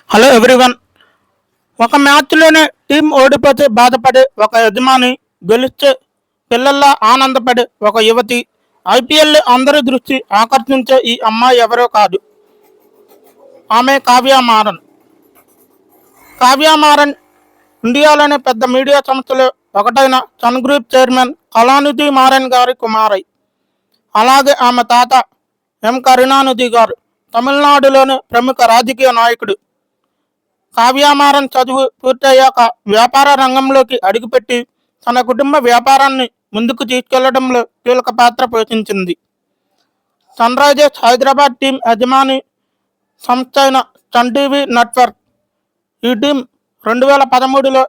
Hello everyone. ఒక మ్యాచ్లోనే team ఓడిపోతే బాధపడే ఒక యజమాని, గెలిస్తే పిల్లల్లా ఆనందపడే ఒక యువతి, ఐపీఎల్ అందరి దృష్టి ఆకర్షించే ఈ అమ్మాయి ఎవరో కాదు, ఆమె కావ్య మారన్. కావ్య మారన్ ఇండియాలోనే పెద్ద మీడియా సంస్థలో ఒకటైన sun group chairman Kalanithi Maran గారి కుమారై. అలాగే ఆమె తాత ఎం కరుణానిధి గారు తమిళనాడులోని ప్రముఖ రాజకీయ నాయకుడు. కావ్యమారన్ చదువు పూర్తయ్యాక వ్యాపార రంగంలోకి అడుగుపెట్టి తన కుటుంబ వ్యాపారాన్ని ముందుకు తీసుకెళ్లడంలో కీలక పాత్ర పోషించింది. సన్ రైజర్స్ హైదరాబాద్ టీం యజమాని సంస్థ అయిన సన్ టీవీ నెట్వర్క్ ఈ టీం 2013లో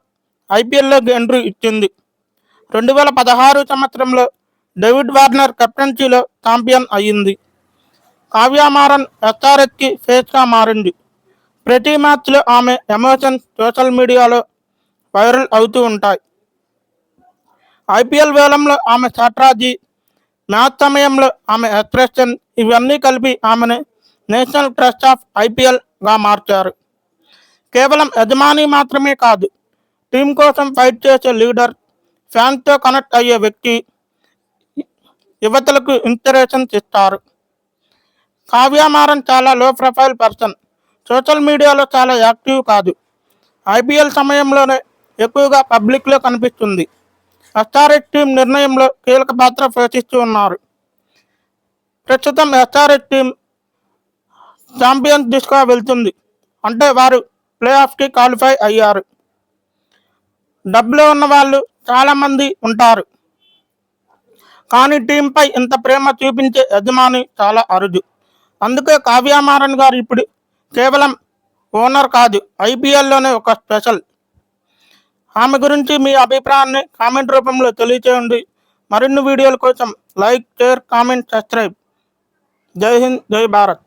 ఐపీఎల్లోకి ఎంట్రీ ఇచ్చింది. 2016 సంవత్సరంలో డేవిడ్ వార్నర్ కెప్టెన్సీలో ఛాంపియన్ అయ్యింది. కావ్యమారన్ ఎస్ఆర్హెచ్కి ఫేస్గా మారింది. ప్రతి మ్యాచ్లో ఆమె ఎమోషన్స్ సోషల్ మీడియాలో వైరల్ అవుతూ ఉంటాయి. ఐపీఎల్ వేలంలో ఆమె స్ట్రాటజీ, మ్యాచ్ సమయంలో ఆమె ఎక్స్ప్రెషన్ ఇవన్నీ కలిపి ఆమెను నేషనల్ ట్రస్ట్ ఆఫ్ ఐపీఎల్గా మార్చారు. కేవలం యజమాని మాత్రమే కాదు, టీం కోసం ఫైట్ చేసే లీడర్, ఫ్యాన్స్తో కనెక్ట్ అయ్యే వ్యక్తి, యువతలకు ఇన్స్పిరేషన్స్ ఇస్తారు. కావ్యమారన్ చాలా లో ప్రొఫైల్ పర్సన్. సోషల్ మీడియాలో చాలా యాక్టివ్ కాదు. ఐపీఎల్ సమయంలోనే ఎక్కువగా పబ్లిక్లో కనిపిస్తుంది. ఎస్ఆర్హెచ్ టీం నిర్ణయంలో కీలక పాత్ర పోషిస్తూ ఉన్నారు. ప్రస్తుతం ఎస్ఆర్హెచ్ టీం ఛాంపియన్స్ దిశగా వెళ్తుంది. అంటే వారు ప్లే ఆఫ్కి క్వాలిఫై అయ్యారు. డబ్బులో ఉన్న వాళ్ళు చాలామంది ఉంటారు, కానీ టీంపై ఇంత ప్రేమ చూపించే యజమాని చాలా అరుదు. అందుకే కావ్యమారన్ గారు ఇప్పుడు కేవలం ఓనర్ కాదు, ఐపీఎల్లోనే ఒక స్పెషల్. ఆమె గురించి మీ అభిప్రాయాన్ని కామెంట్ రూపంలో తెలియచేయండి. మరిన్ని వీడియోల కోసం లైక్, షేర్, కామెంట్, సబ్స్క్రైబ్. జై హింద్, జై భారత్.